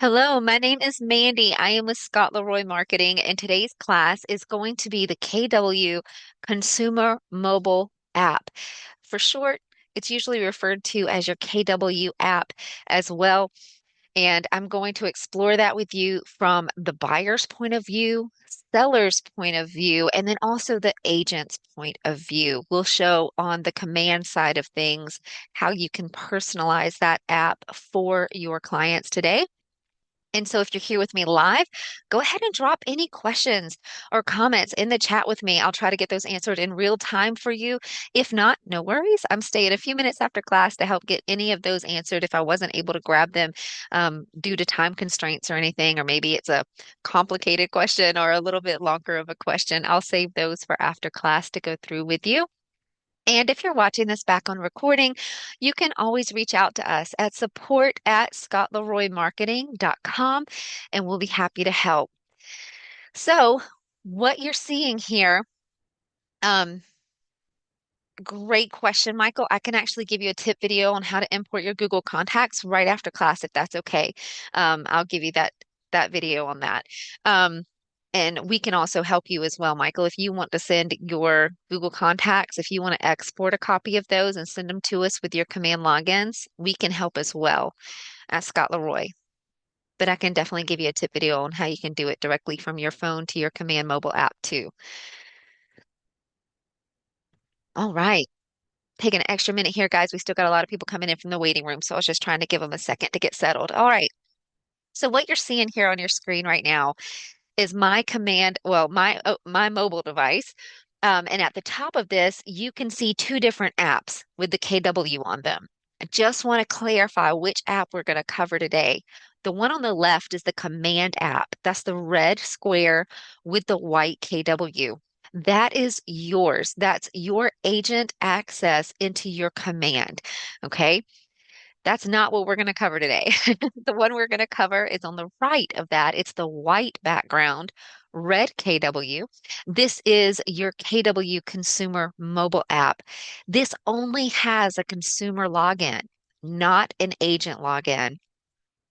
Hello, my name is Mandy. I am with Scott Leroy Marketing, and today's class is going to be the KW Consumer Mobile App. For short, it's usually referred to as your KW app as well. And I'm going to explore that with you from the buyer's point of view, seller's point of view, and then also the agent's point of view. We'll show on the command side of things how you can personalize that app for your clients today. And so if you're here with me live, go ahead and drop any questions or comments in the chat with me. I'll try to get those answered in real time for you. If not, no worries. I'm staying a few minutes after class to help get any of those answered if I wasn't able to grab them due to time constraints or anything, or maybe it's a complicated question or a little bit longer of a question. I'll save those for after class to go through with you. And if you're watching this back on recording, you can always reach out to us at support@scottleroymarketing.com and we'll be happy to help. So, what you're seeing here, um, great question, Michael. I can actually give you a tip video on how to import your Google Contacts right after class, if that's okay. I'll give you that video on that. Um, and we can also help you as well, Michael. If you want to send your Google Contacts, if you want to export a copy of those and send them to us with your command logins, we can help as well at Scott Leroy. But I can definitely give you a tip video on how you can do it directly from your phone to your command mobile app too. All right. Taking an extra minute here, guys. We still got a lot of people coming in from the waiting room, so I was just trying to give them a second to get settled. All right. So what you're seeing here on your screen right now is my command, well, my mobile device. And at the top of this, you can see two different apps with the KW on them. I just want to clarify which app we're going to cover today. The one on the left is the command app. That's the red square with the white KW. That is yours. That's your agent access into your command. Okay. That's not what we're going to cover today. The one we're going to cover is on the right of that. It's the white background, red KW. This is your KW consumer mobile app. This only has a consumer login, not an agent login.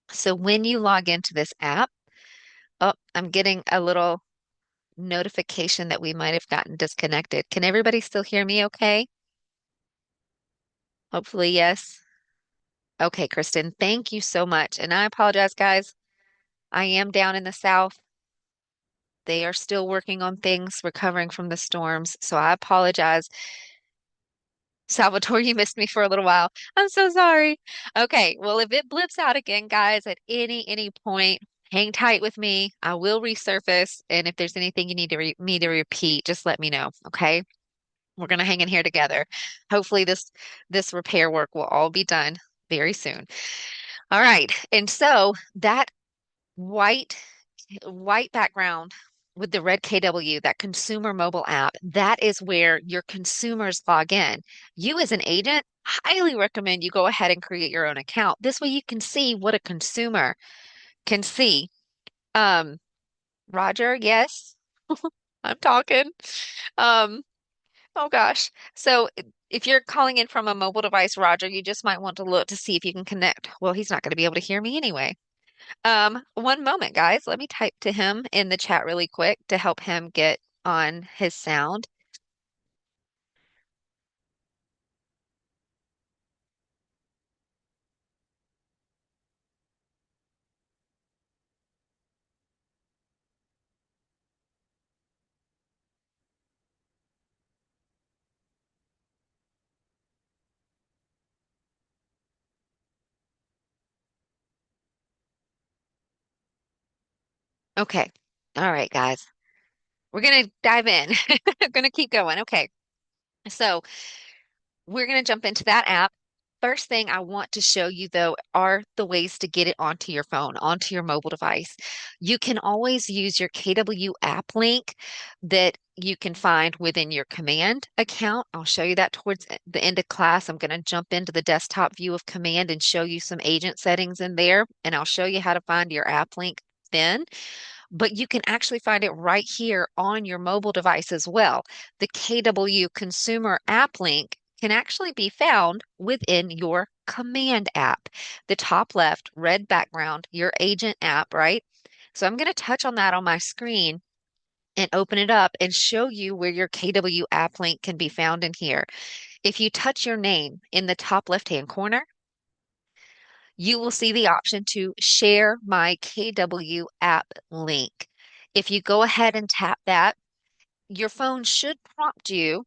So when you log into this app, oh, I'm getting a little notification that we might have gotten disconnected. Can everybody still hear me okay? Hopefully, yes. Okay, Kristen, thank you so much. And I apologize, guys. I am down in the south. They are still working on things, recovering from the storms. So I apologize. Salvatore, you missed me for a little while. I'm so sorry. Okay, well, if it blips out again, guys, at any point, hang tight with me. I will resurface, and if there's anything you need me to repeat, just let me know. Okay, we're gonna hang in here together. Hopefully, this repair work will all be done very soon. All right, and so that white white background with the red KW, that consumer mobile app, that is where your consumers log in. You as an agent, highly recommend you go ahead and create your own account. This way you can see what a consumer can see. Um, Roger, yes, I'm talking. Um, oh gosh. So if you're calling in from a mobile device, Roger, you just might want to look to see if you can connect. Well, he's not going to be able to hear me anyway. One moment, guys. Let me type to him in the chat really quick to help him get on his sound. Okay. All right, guys. We're gonna dive in. We're gonna keep going. Okay. So we're gonna jump into that app. First thing I want to show you though are the ways to get it onto your phone, onto your mobile device. You can always use your KW app link that you can find within your command account. I'll show you that towards the end of class. I'm going to jump into the desktop view of command and show you some agent settings in there, and I'll show you how to find your app link then. But you can actually find it right here on your mobile device as well. The KW consumer app link can actually be found within your Command app. The top left, red background, your agent app, right? So I'm going to touch on that on my screen and open it up and show you where your KW app link can be found in here. If you touch your name in the top left-hand corner, you will see the option to share my KW app link. If you go ahead and tap that, your phone should prompt you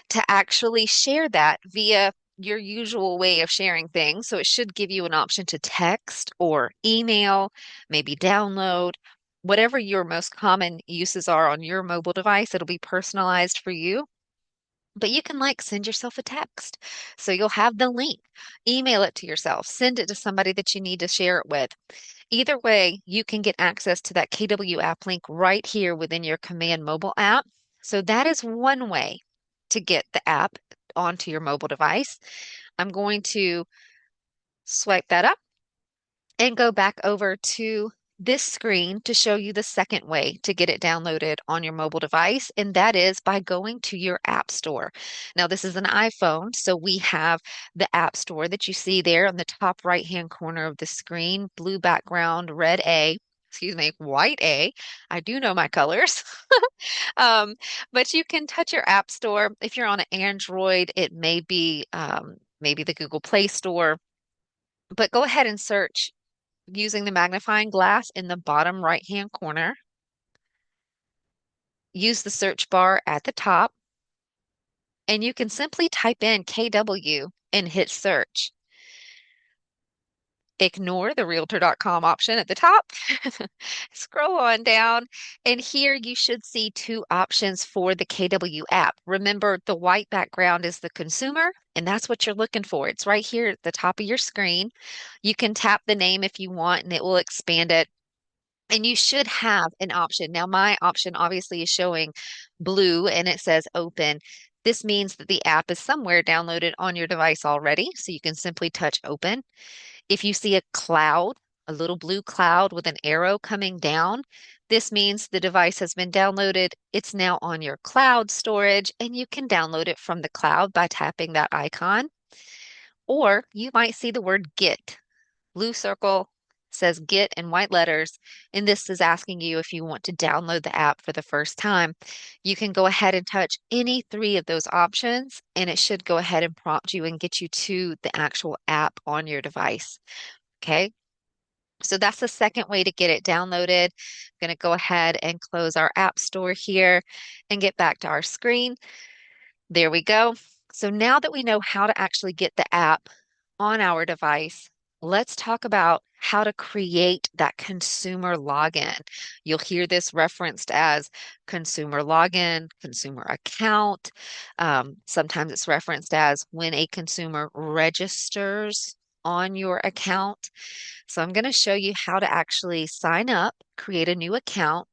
to actually share that via your usual way of sharing things. So it should give you an option to text or email, maybe download, whatever your most common uses are on your mobile device. It'll be personalized for you. But you can like send yourself a text. So you'll have the link, email it to yourself, send it to somebody that you need to share it with. Either way, you can get access to that KW app link right here within your Command mobile app. So that is one way to get the app onto your mobile device. I'm going to swipe that up and go back over to this screen to show you the second way to get it downloaded on your mobile device, and that is by going to your App Store. Now, this is an iPhone, so we have the App Store that you see there on the top right-hand corner of the screen, blue background, red A, excuse me, white A. I do know my colors. Um, but you can touch your App Store. If you're on an Android, it may be maybe the Google Play Store. But go ahead and search using the magnifying glass in the bottom right-hand corner. Use the search bar at the top, and you can simply type in KW and hit search. Ignore the Realtor.com option at the top. Scroll on down, and here you should see two options for the KW app. Remember, the white background is the consumer, and that's what you're looking for. It's right here at the top of your screen. You can tap the name if you want, and it will expand it. And you should have an option. Now, my option obviously is showing blue and it says open. This means that the app is somewhere downloaded on your device already, so you can simply touch open. If you see a cloud, a little blue cloud with an arrow coming down, this means the device has been downloaded. It's now on your cloud storage, and you can download it from the cloud by tapping that icon. Or you might see the word get. Blue circle says get in white letters, and this is asking you if you want to download the app for the first time. You can go ahead and touch any three of those options, and it should go ahead and prompt you and get you to the actual app on your device. Okay. So that's the second way to get it downloaded. I'm going to go ahead and close our app store here and get back to our screen. There we go. So now that we know how to actually get the app on our device, let's talk about how to create that consumer login. You'll hear this referenced as consumer login, consumer account. Sometimes it's referenced as when a consumer registers on your account. So I'm going to show you how to actually sign up, create a new account,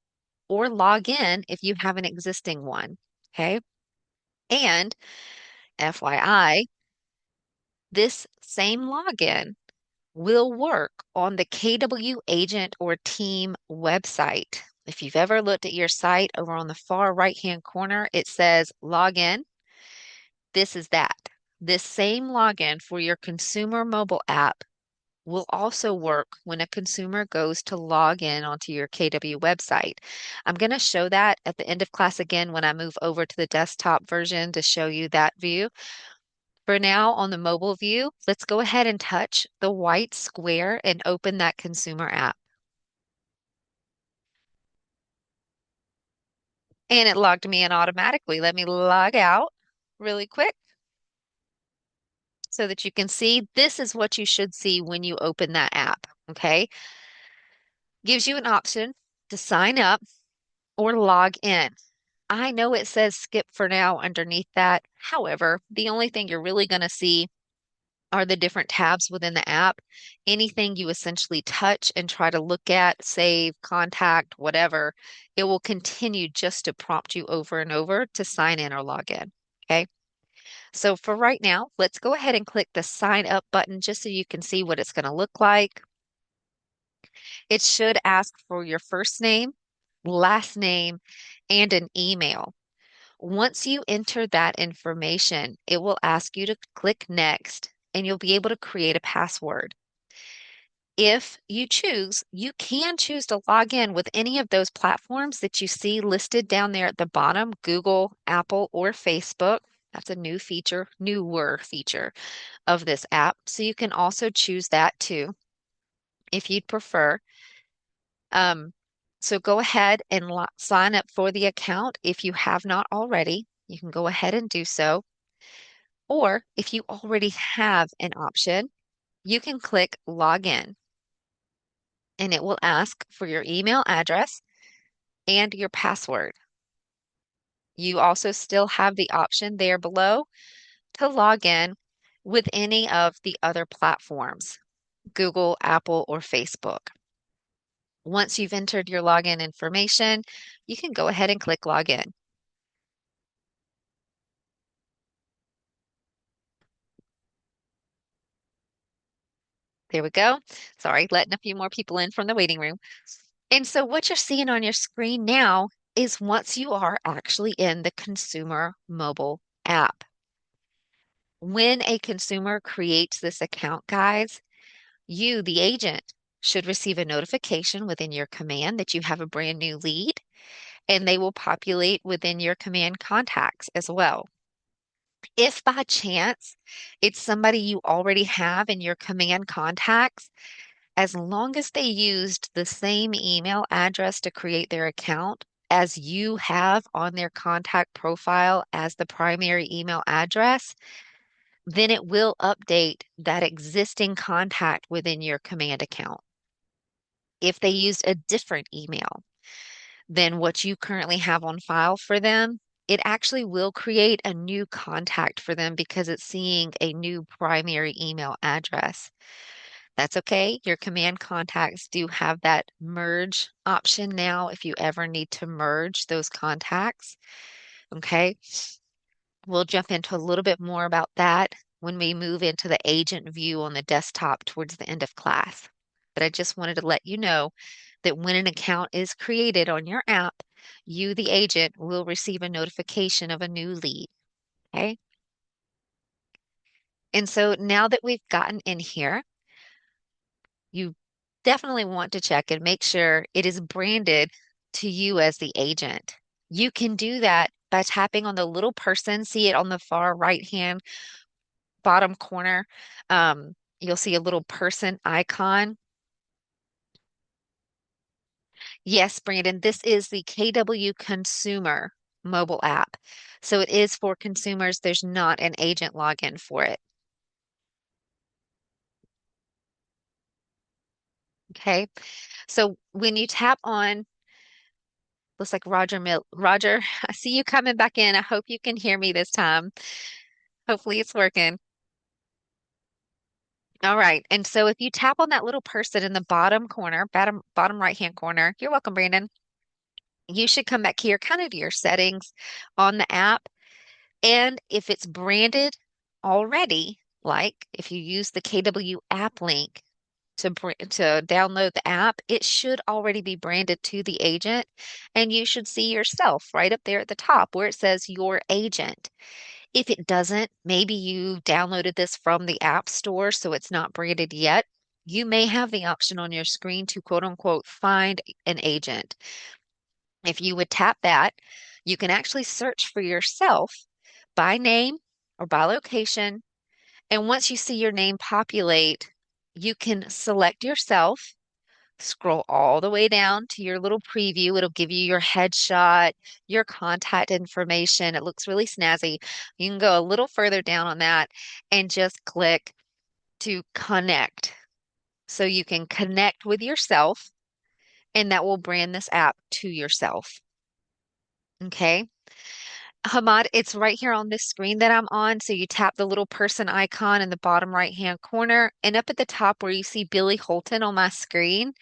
or log in if you have an existing one. Okay. And FYI, this same login will work on the KW agent or team website. If you've ever looked at your site over on the far right-hand corner, it says login. This is that. This same login for your consumer mobile app will also work when a consumer goes to log in onto your KW website. I'm going to show that at the end of class again when I move over to the desktop version to show you that view. For now, on the mobile view, let's go ahead and touch the white square and open that consumer app. And it logged me in automatically. Let me log out really quick so that you can see this is what you should see when you open that app, okay? Gives you an option to sign up or log in. I know it says skip for now underneath that. However, the only thing you're really going to see are the different tabs within the app. Anything you essentially touch and try to look at, save, contact, whatever, it will continue just to prompt you over and over to sign in or log in. Okay. So for right now, let's go ahead and click the sign up button just so you can see what it's going to look like. It should ask for your first name, last name, and an email. Once you enter that information, it will ask you to click next and you'll be able to create a password. If you choose, you can choose to log in with any of those platforms that you see listed down there at the bottom, Google, Apple, or Facebook. That's a new feature, newer feature of this app. So you can also choose that too, if you'd prefer. Um, so go ahead and sign up for the account if you have not already. You can go ahead and do so. Or if you already have an option, you can click Login and it will ask for your email address and your password. You also still have the option there below to log in with any of the other platforms, Google, Apple, or Facebook. Once you've entered your login information, you can go ahead and click Login. There we go. Sorry, letting a few more people in from the waiting room. And so what you're seeing on your screen now is once you are actually in the consumer mobile app. When a consumer creates this account, guys, you, the agent, should receive a notification within your command that you have a brand new lead, and they will populate within your command contacts as well. If by chance it's somebody you already have in your command contacts, as long as they used the same email address to create their account as you have on their contact profile as the primary email address, then it will update that existing contact within your command account. If they used a different email than what you currently have on file for them, it actually will create a new contact for them because it's seeing a new primary email address. That's okay. Your command contacts do have that merge option now if you ever need to merge those contacts. Okay. We'll jump into a little bit more about that when we move into the agent view on the desktop towards the end of class. But I just wanted to let you know that when an account is created on your app, you, the agent, will receive a notification of a new lead. Okay. And so now that we've gotten in here, you definitely want to check and make sure it is branded to you as the agent. You can do that by tapping on the little person. See it on the far right hand bottom corner. You'll see a little person icon. Yes, Brandon, this is the KW Consumer mobile app. So it is for consumers. There's not an agent login for it. Okay. So when you tap on, looks like Roger, I see you coming back in. I hope you can hear me this time. Hopefully it's working. All right. And so if you tap on that little person in the bottom corner, bottom right-hand corner, you're welcome, Brandon. You should come back here kind of to your settings on the app. And if it's branded already, like if you use the KW app link to download the app, it should already be branded to the agent. And you should see yourself right up there at the top where it says your agent. If it doesn't, maybe you downloaded this from the App Store, so it's not branded yet. You may have the option on your screen to quote unquote find an agent. If you would tap that, you can actually search for yourself by name or by location. And once you see your name populate, you can select yourself, scroll all the way down to your little preview. It'll give you your headshot, your contact information. It looks really snazzy. You can go a little further down on that and just click to connect. So you can connect with yourself, and that will brand this app to yourself. Okay. Hamad, it's right here on this screen that I'm on. So you tap the little person icon in the bottom right-hand corner, and up at the top where you see Billy Holton on my screen,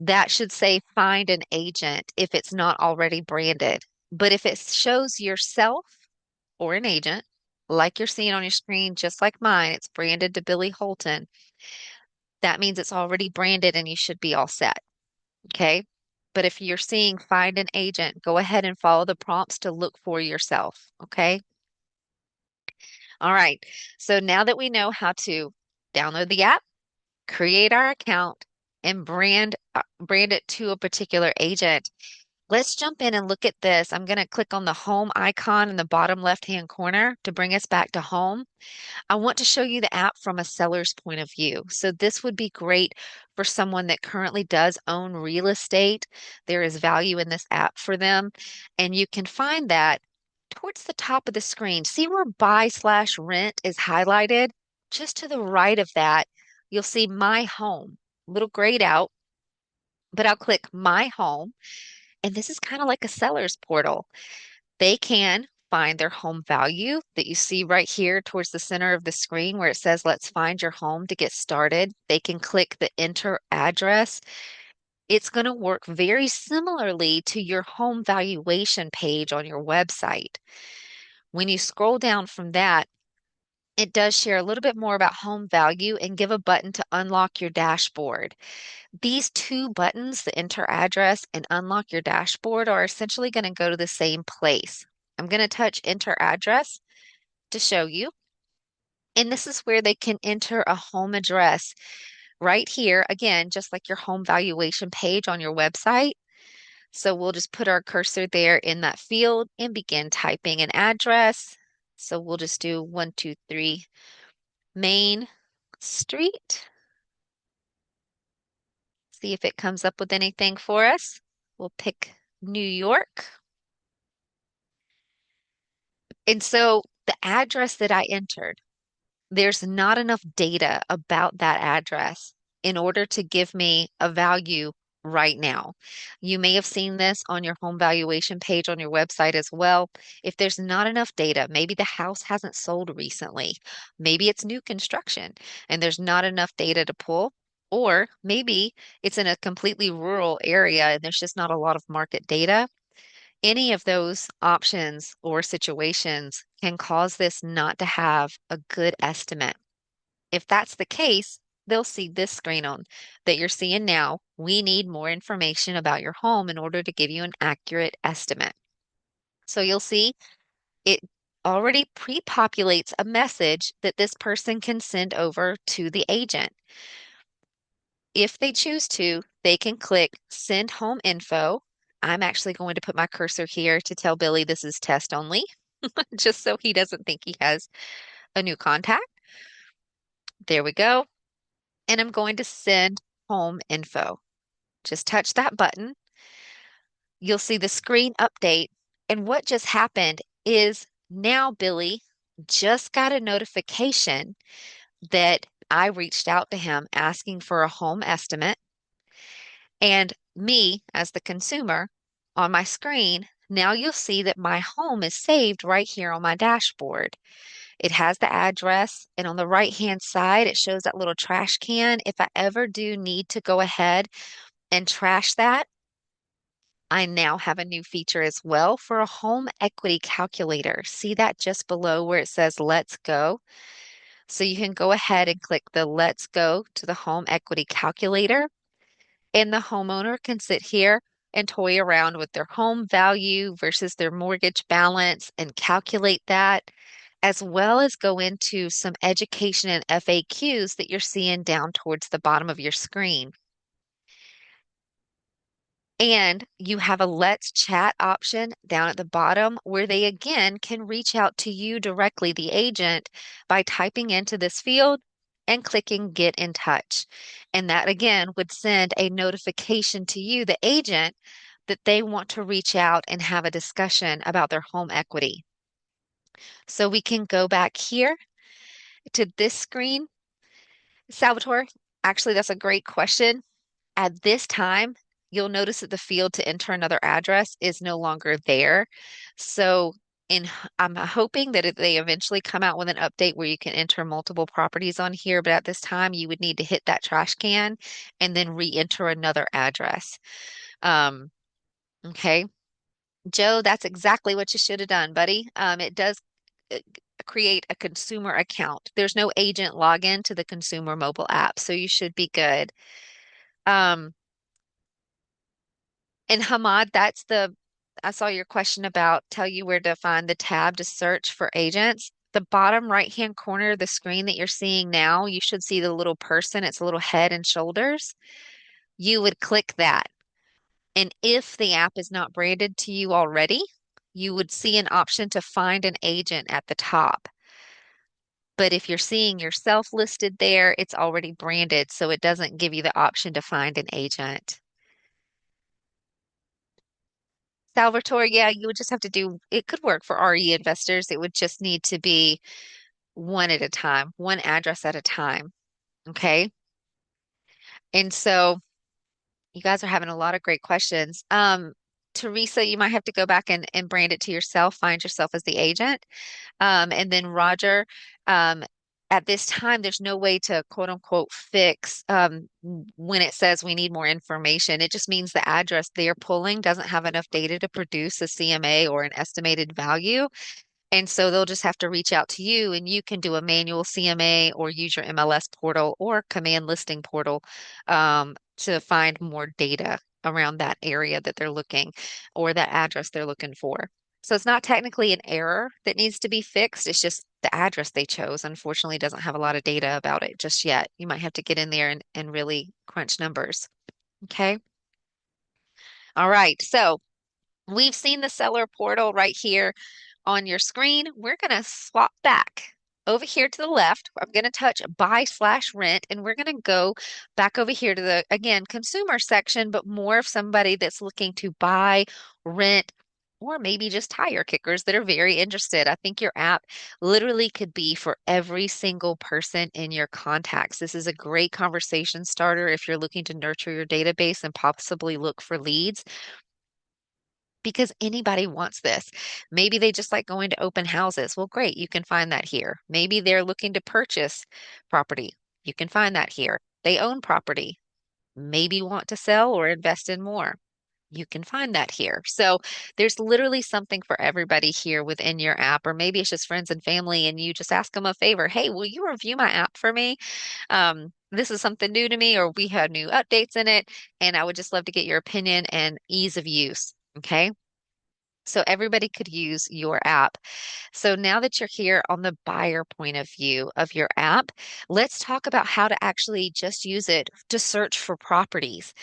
that should say find an agent if it's not already branded. But if it shows yourself or an agent, like you're seeing on your screen, just like mine, it's branded to Billy Holton. That means it's already branded and you should be all set. Okay. But if you're seeing find an agent, go ahead and follow the prompts to look for yourself. Okay. All right. So now that we know how to download the app, create our account, and brand it to a particular agent, let's jump in and look at this. I'm going to click on the home icon in the bottom left-hand corner to bring us back to home. I want to show you the app from a seller's point of view. So this would be great for someone that currently does own real estate. There is value in this app for them. And you can find that towards the top of the screen. See where buy/rent is highlighted? Just to the right of that, you'll see My Home, little grayed out, but I'll click My Home. And this is kind of like a seller's portal. They can find their home value that you see right here towards the center of the screen where it says, let's find your home to get started. They can click the enter address. It's going to work very similarly to your home valuation page on your website. When you scroll down from that, it does share a little bit more about home value and give a button to unlock your dashboard. These two buttons, the enter address and unlock your dashboard, are essentially going to go to the same place. I'm going to touch enter address to show you. And this is where they can enter a home address right here. Again, just like your home valuation page on your website. So we'll just put our cursor there in that field and begin typing an address. So we'll just do 123 Main Street. See if it comes up with anything for us. We'll pick New York. And so the address that I entered, there's not enough data about that address in order to give me a value right now. You may have seen this on your home valuation page on your website as well. If there's not enough data, maybe the house hasn't sold recently, maybe it's new construction and there's not enough data to pull. Or maybe it's in a completely rural area and there's just not a lot of market data. Any of those options or situations can cause this not to have a good estimate. If that's the case, they'll see this screen on that you're seeing now. We need more information about your home in order to give you an accurate estimate. So you'll see it already pre-populates a message that this person can send over to the agent. If they choose to, they can click send home info. I'm actually going to put my cursor here to tell Billy this is test only, just so he doesn't think he has a new contact. There we go. And I'm going to send home info. Just touch that button. You'll see the screen update. And what just happened is now Billy just got a notification that I reached out to him asking for a home estimate. And me, as the consumer, on my screen, now you'll see that my home is saved right here on my dashboard. It has the address, and on the right-hand side, it shows that little trash can. If I ever do need to go ahead and trash that, I now have a new feature as well for a home equity calculator. See that just below where it says Let's Go? So you can go ahead and click the Let's Go to the home equity calculator, and the homeowner can sit here and toy around with their home value versus their mortgage balance and calculate that, as well as go into some education and FAQs that you're seeing down towards the bottom of your screen. And you have a Let's Chat option down at the bottom where they again can reach out to you directly, the agent, by typing into this field and clicking Get in Touch. And that again would send a notification to you, the agent, that they want to reach out and have a discussion about their home equity. So we can go back here to this screen. Salvatore, actually, that's a great question. At this time, you'll notice that the field to enter another address is no longer there. So I'm hoping that they eventually come out with an update where you can enter multiple properties on here, but at this time you would need to hit that trash can and then re-enter another address. Um, okay. Joe, that's exactly what you should have done, buddy. It does uh, create a consumer account. There's no agent login to the consumer mobile app, so you should be good. Um, And Hamad, I saw your question about tell you where to find the tab to search for agents. the bottom right-hand corner of the screen that you're seeing now, you should see the little person. It's a little head and shoulders. You would click that. And if the app is not branded to you already, you would see an option to find an agent at the top. But if you're seeing yourself listed there, it's already branded, so it doesn't give you the option to find an agent. Salvatore, yeah, you would just have to do, it could work for RE investors. It would just need to be one at a time, one address at a time. Okay. And so you guys are having a lot of great questions. Teresa, you might have to go back and brand it to yourself, find yourself as the agent. And then Roger, um, at this time, there's no way to quote unquote fix when it says we need more information. It just means the address they're pulling doesn't have enough data to produce a CMA or an estimated value. And so they'll just have to reach out to you and you can do a manual CMA or use your MLS portal or command listing portal to find more data around that area that they're looking or that address they're looking for. So it's not technically an error that needs to be fixed. It's just the address they chose, unfortunately, doesn't have a lot of data about it just yet. You might have to get in there and really crunch numbers. Okay. All right. So we've seen the seller portal right here on your screen. We're going to swap back over here to the left. I'm going to touch buy/rent, and we're going to go back over here to the, again, consumer section, but more of somebody that's looking to buy, rent, or maybe just tire kickers that are very interested. I think your app literally could be for every single person in your contacts. This is a great conversation starter if you're looking to nurture your database and possibly look for leads because anybody wants this. Maybe they just like going to open houses. Well, great, you can find that here. Maybe they're looking to purchase property. You can find that here. They own property, maybe want to sell or invest in more. You can find that here. So there's literally something for everybody here within your app, or maybe it's just friends and family, and you just ask them a favor. Hey, will you review my app for me? This is something new to me, or we had new updates in it, and I would just love to get your opinion and ease of use. Okay. So everybody could use your app. So now that you're here on the buyer point of view of your app, let's talk about how to actually just use it to search for properties.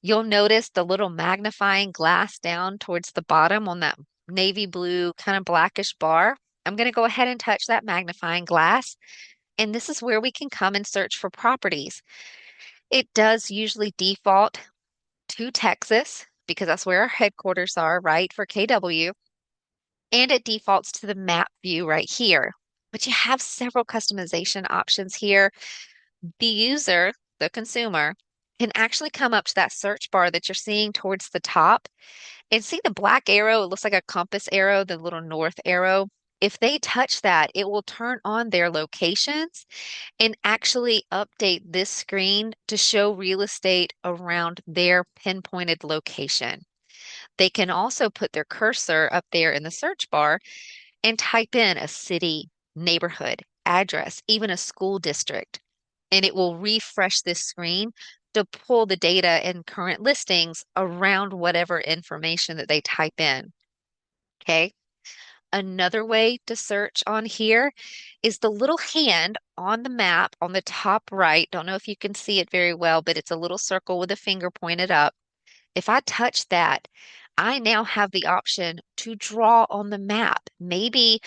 You'll notice the little magnifying glass down towards the bottom on that navy blue kind of blackish bar. I'm going to go ahead and touch that magnifying glass. And this is where we can come and search for properties. It does usually default to Texas because that's where our headquarters are, right, for KW. And it defaults to the map view right here. But you have several customization options here. The user, the consumer, can actually come up to that search bar that you're seeing towards the top and see the black arrow. It looks like a compass arrow, the little north arrow. If they touch that, it will turn on their locations and actually update this screen to show real estate around their pinpointed location. They can also put their cursor up there in the search bar and type in a city, neighborhood, address, even a school district, and it will refresh this screen to pull the data and current listings around whatever information that they type in. Okay. Another way to search on here is the little hand on the map on the top right. Don't know if you can see it very well, but it's a little circle with a finger pointed up. If I touch that, I now have the option to draw on the map. Maybe,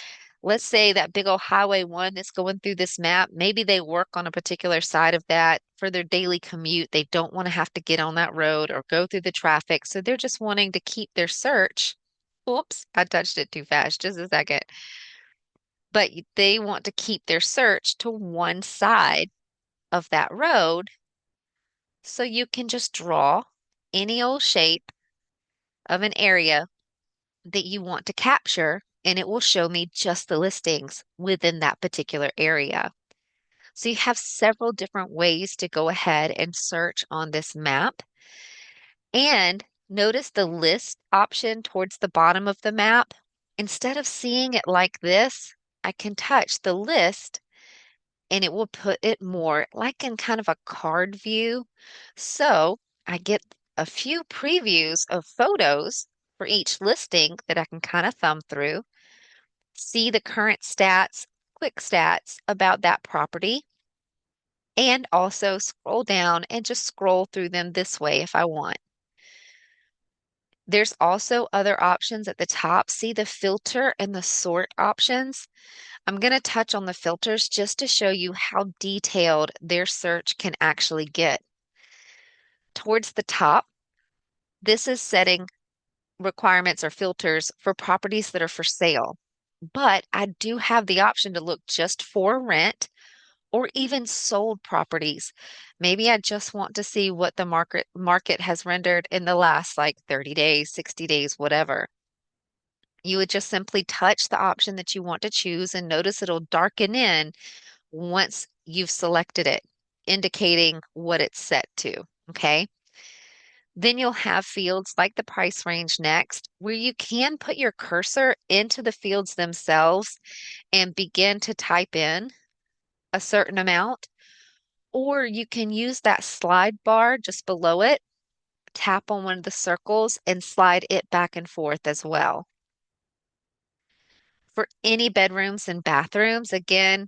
let's say that big old Highway 1 that's going through this map, maybe they work on a particular side of that for their daily commute. They don't want to have to get on that road or go through the traffic. So they're just wanting to keep their search. Oops, I touched it too fast. Just a second. But they want to keep their search to one side of that road. So you can just draw any old shape of an area that you want to capture, and it will show me just the listings within that particular area. So you have several different ways to go ahead and search on this map. And notice the list option towards the bottom of the map. Instead of seeing it like this, I can touch the list and it will put it more like in kind of a card view. So I get a few previews of photos for each listing that I can kind of thumb through, see the current stats quick stats about that property and also scroll down and just scroll through them this way if I want. There's also other options at the top. See the filter and the sort options? I'm going to touch on the filters just to show you how detailed their search can actually get. Towards the top, this is setting requirements or filters for properties that are for sale. But I do have the option to look just for rent or even sold properties. Maybe I just want to see what the market has rendered in the last like 30 days, 60 days, whatever. You would just simply touch the option that you want to choose and notice it'll darken in once you've selected it, indicating what it's set to. Okay. Then you'll have fields like the price range next, where you can put your cursor into the fields themselves and begin to type in a certain amount, or you can use that slide bar just below it, tap on one of the circles and slide it back and forth as well. For any bedrooms and bathrooms, again,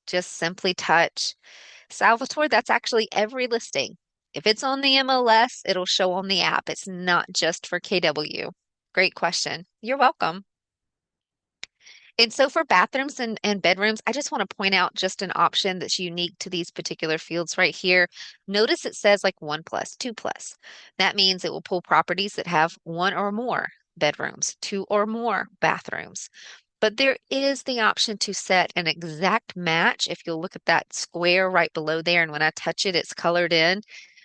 just simply touch. Salvatore, that's actually every listing. If it's on the MLS, it'll show on the app. It's not just for KW. Great question. You're welcome. And so for bathrooms and bedrooms, I just want to point out just an option that's unique to these particular fields right here. Notice it says like 1 plus, 2 plus. That means it will pull properties that have one or more bedrooms, two or more bathrooms. But there is the option to set an exact match. If you'll look at that square right below there, and when I touch it, it's colored in.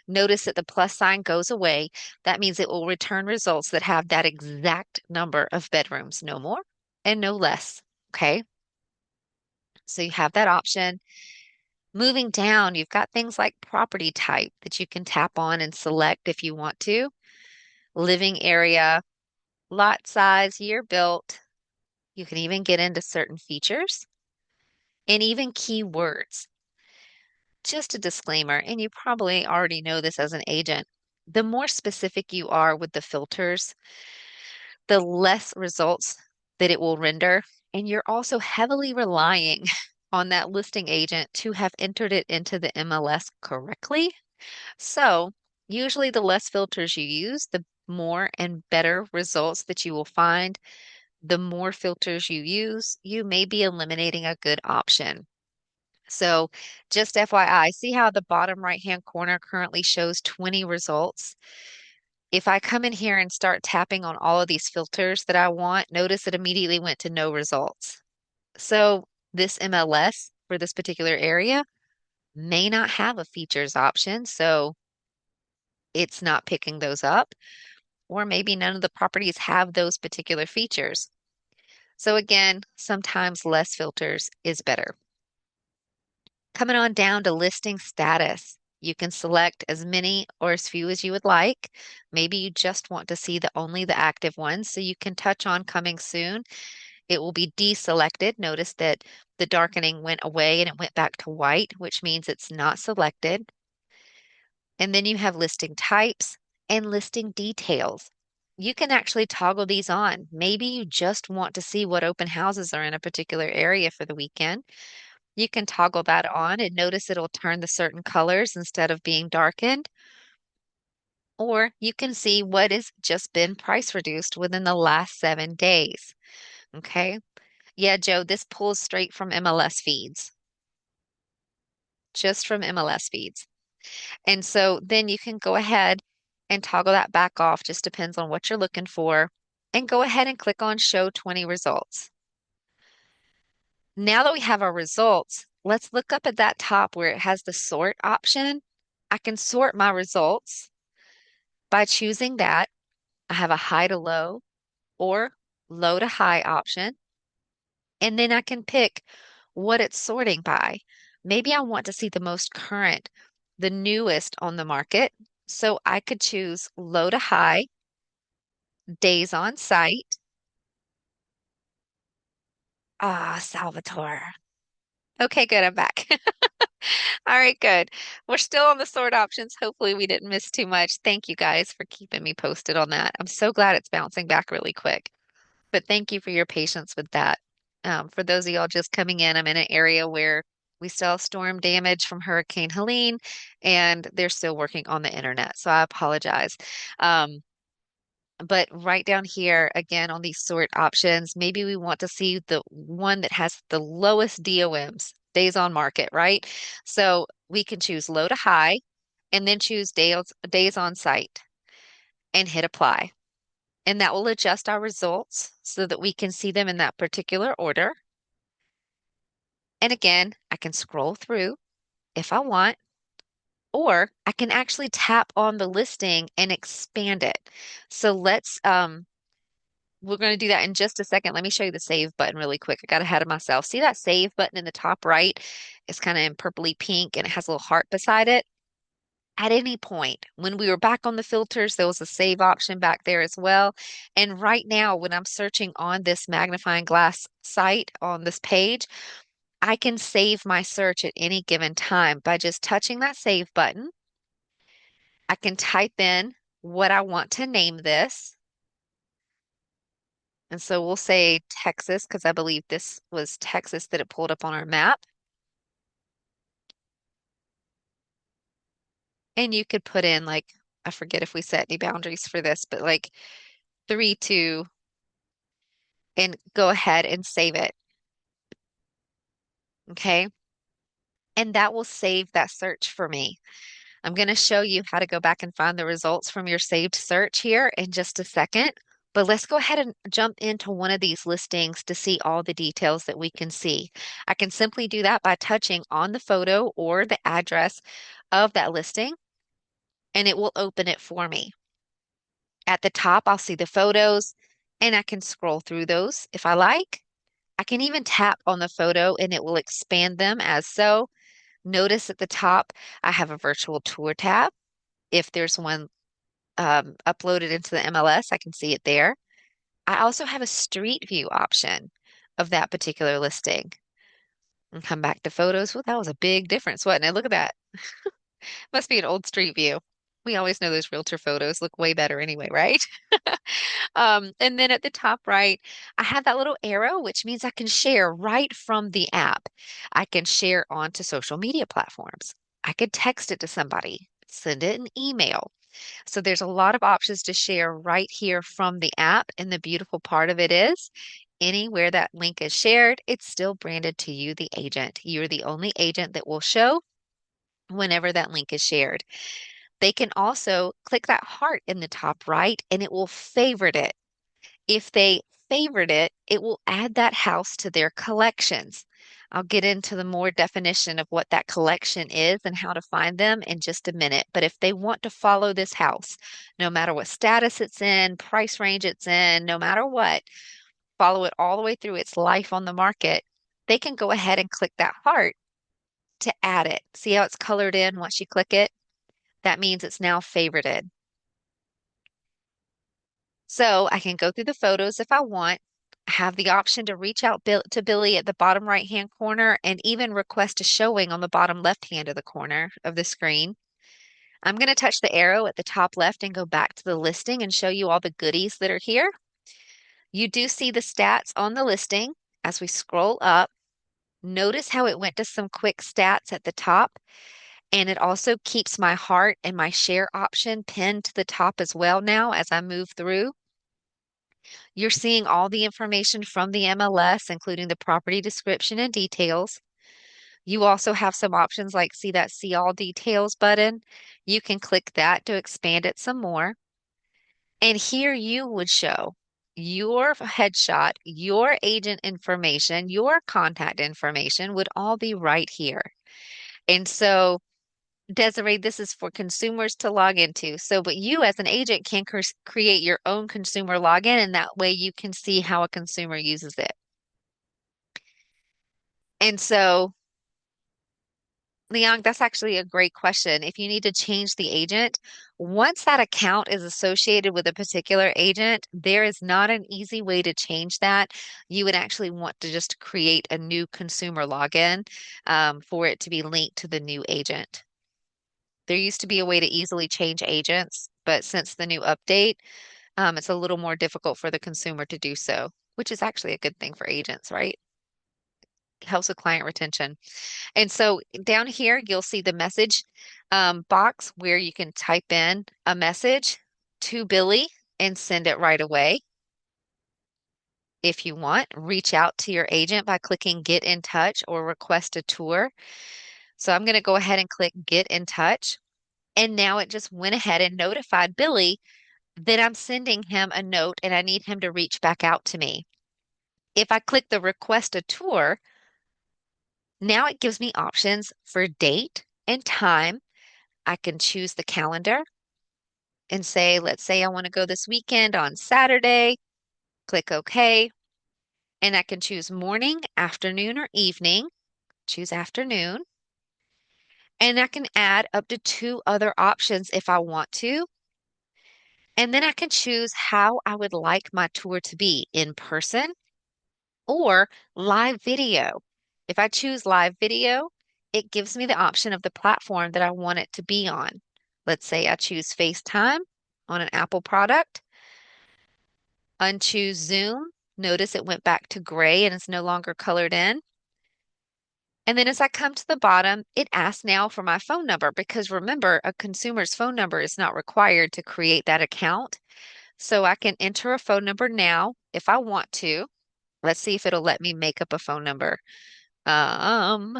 Notice that the plus sign goes away. That means it will return results that have that exact number of bedrooms, no more and no less. Okay. So you have that option. Moving down, you've got things like property type that you can tap on and select if you want to. Living area, lot size, year built. You can even get into certain features and even keywords. Just a disclaimer, and you probably already know this as an agent. The more specific you are with the filters, the less results that it will render. And you're also heavily relying on that listing agent to have entered it into the MLS correctly. So, usually, the less filters you use, the more and better results that you will find. The more filters you use, you may be eliminating a good option. So, just FYI, see how the bottom right-hand corner currently shows 20 results? If I come in here and start tapping on all of these filters that I want, notice it immediately went to no results. So this MLS for this particular area may not have a features option, so it's not picking those up, or maybe none of the properties have those particular features. So again, sometimes less filters is better. Coming on down to listing status. You can select as many or as few as you would like. Maybe you just want to see only the active ones, so you can touch on coming soon. It will be deselected. Notice that the darkening went away and it went back to white, which means it's not selected. And then you have listing types and listing details. You can actually toggle these on. Maybe you just want to see what open houses are in a particular area for the weekend. You can toggle that on and notice it'll turn the certain colors instead of being darkened. Or you can see what has just been price reduced within the last 7 days. Okay. Yeah, Joe, this pulls straight from MLS feeds, just from MLS feeds. And so then you can go ahead and toggle that back off, just depends on what you're looking for, and go ahead and click on Show 20 Results. Now that we have our results, let's look up at that top where it has the sort option. I can sort my results by choosing that. I have a high to low or low to high option. And then I can pick what it's sorting by. Maybe I want to see the most current, the newest on the market. So I could choose low to high, days on site. Ah, Salvatore. Okay, good. I'm back. All right, good. We're still on the sort options. Hopefully, we didn't miss too much. Thank you guys for keeping me posted on that. I'm so glad it's bouncing back really quick. But thank you for your patience with that. For those of y'all just coming in, I'm in an area where we still have storm damage from Hurricane Helene, and they're still working on the internet. So I apologize. Um, but right down here, again, on these sort options, maybe we want to see the one that has the lowest DOMs, days on market, right? So we can choose low to high and then choose days on site and hit apply. And that will adjust our results so that we can see them in that particular order. And again, I can scroll through if I want, or I can actually tap on the listing and expand it. So we're going to do that in just a second. Let me show you the save button really quick. I got ahead of myself. See that save button in the top right? It's kind of in purpley pink and it has a little heart beside it. At any point, when we were back on the filters, there was a save option back there as well. And right now, when I'm searching on this magnifying glass site on this page, I can save my search at any given time by just touching that save button. I can type in what I want to name this. And so we'll say Texas because I believe this was Texas that it pulled up on our map. And you could put in like, I forget if we set any boundaries for this, but like 3, 2, and go ahead and save it. Okay. And that will save that search for me. I'm going to show you how to go back and find the results from your saved search here in just a second. But let's go ahead and jump into one of these listings to see all the details that we can see. I can simply do that by touching on the photo or the address of that listing, and it will open it for me. At the top, I'll see the photos, and I can scroll through those if I like. I can even tap on the photo and it will expand them as so. Notice at the top, I have a virtual tour tab. If there's one uploaded into the MLS, I can see it there. I also have a street view option of that particular listing. And come back to photos. Well, that was a big difference, wasn't it? Look at that. Must be an old street view. We always know those realtor photos look way better anyway, right? And then at the top right, I have that little arrow, which means I can share right from the app. I can share onto social media platforms. I could text it to somebody, send it an email. So there's a lot of options to share right here from the app. And the beautiful part of it is anywhere that link is shared, it's still branded to you, the agent. You're the only agent that will show whenever that link is shared. They can also click that heart in the top right and it will favorite it. If they favorite it, it will add that house to their collections. I'll get into the more definition of what that collection is and how to find them in just a minute. But if they want to follow this house, no matter what status it's in, price range it's in, no matter what, follow it all the way through its life on the market, they can go ahead and click that heart to add it. See how it's colored in once you click it? That means it's now favorited. So I can go through the photos if I want, have the option to reach out to Billy at the bottom right-hand corner and even request a showing on the bottom left-hand of the corner of the screen. I'm going to touch the arrow at the top left and go back to the listing and show you all the goodies that are here. You do see the stats on the listing as we scroll up. Notice how it went to some quick stats at the top, and it also keeps my heart and my share option pinned to the top as well now as I move through. You're seeing all the information from the MLS, including the property description and details. You also have some options like see that see all details button. You can click that to expand it some more. And here you would show your headshot, your agent information, your contact information would all be right here. And so Desiree, this is for consumers to log into. So, but you as an agent can create your own consumer login, and that way you can see how a consumer uses it. And so, Leon, that's actually a great question. If you need to change the agent, once that account is associated with a particular agent, there is not an easy way to change that. You would actually want to just create a new consumer login for it to be linked to the new agent. There used to be a way to easily change agents, but since the new update, it's a little more difficult for the consumer to do so, which is actually a good thing for agents, right? helps with client retention. And so down here, you'll see the message box where you can type in a message to Billy and send it right away. If you want, reach out to your agent by clicking Get in Touch or Request a Tour. So I'm going to go ahead and click Get in Touch. And now it just went ahead and notified Billy that I'm sending him a note and I need him to reach back out to me. If I click the Request a Tour, now it gives me options for date and time. I can choose the calendar and say, let's say I want to go this weekend on Saturday, click OK. And I can choose morning, afternoon, or evening. Choose afternoon. And I can add up to 2 other options if I want to. And then I can choose how I would like my tour to be in person or live video. If I choose live video, it gives me the option of the platform that I want it to be on. Let's say I choose FaceTime on an Apple product, unchoose Zoom. Notice it went back to gray and is no longer colored in. And then as I come to the bottom, it asks now for my phone number because remember, a consumer's phone number is not required to create that account. So I can enter a phone number now if I want to. Let's see if it'll let me make up a phone number. Um,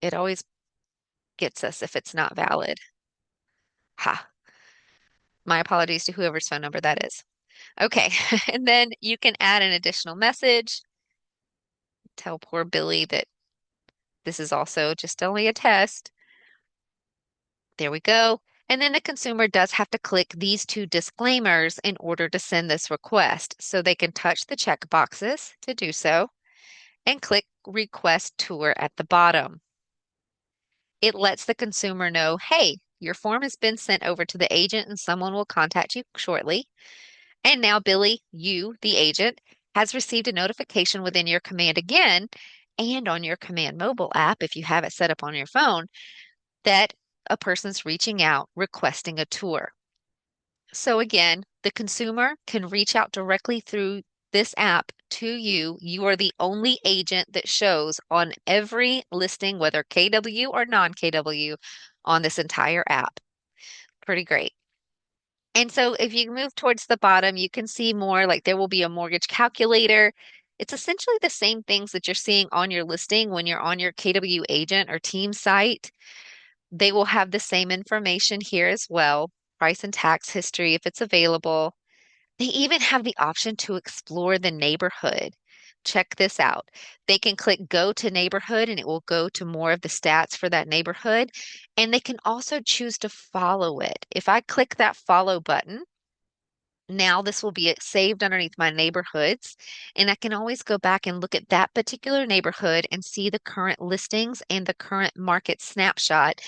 it always gets us if it's not valid. Ha. My apologies to whoever's phone number that is. Okay. And then you can add an additional message. Tell poor Billy that this is also just only a test. There we go. And then the consumer does have to click these 2 disclaimers in order to send this request. So they can touch the check boxes to do so and click Request Tour at the bottom. It lets the consumer know, hey, your form has been sent over to the agent and someone will contact you shortly. And now, Billy, you, the agent, has received a notification within your Command again and on your Command mobile app, if you have it set up on your phone, that a person's reaching out requesting a tour. So again, the consumer can reach out directly through this app to you. You are the only agent that shows on every listing, whether KW or non-KW, on this entire app. Pretty great. And so if you move towards the bottom, you can see more like there will be a mortgage calculator. It's essentially the same things that you're seeing on your listing when you're on your KW agent or team site. They will have the same information here as well, price and tax history if it's available. They even have the option to explore the neighborhood. Check this out. They can click go to neighborhood and it will go to more of the stats for that neighborhood. And they can also choose to follow it. If I click that follow button, now this will be saved underneath my neighborhoods. And I can always go back and look at that particular neighborhood and see the current listings and the current market snapshot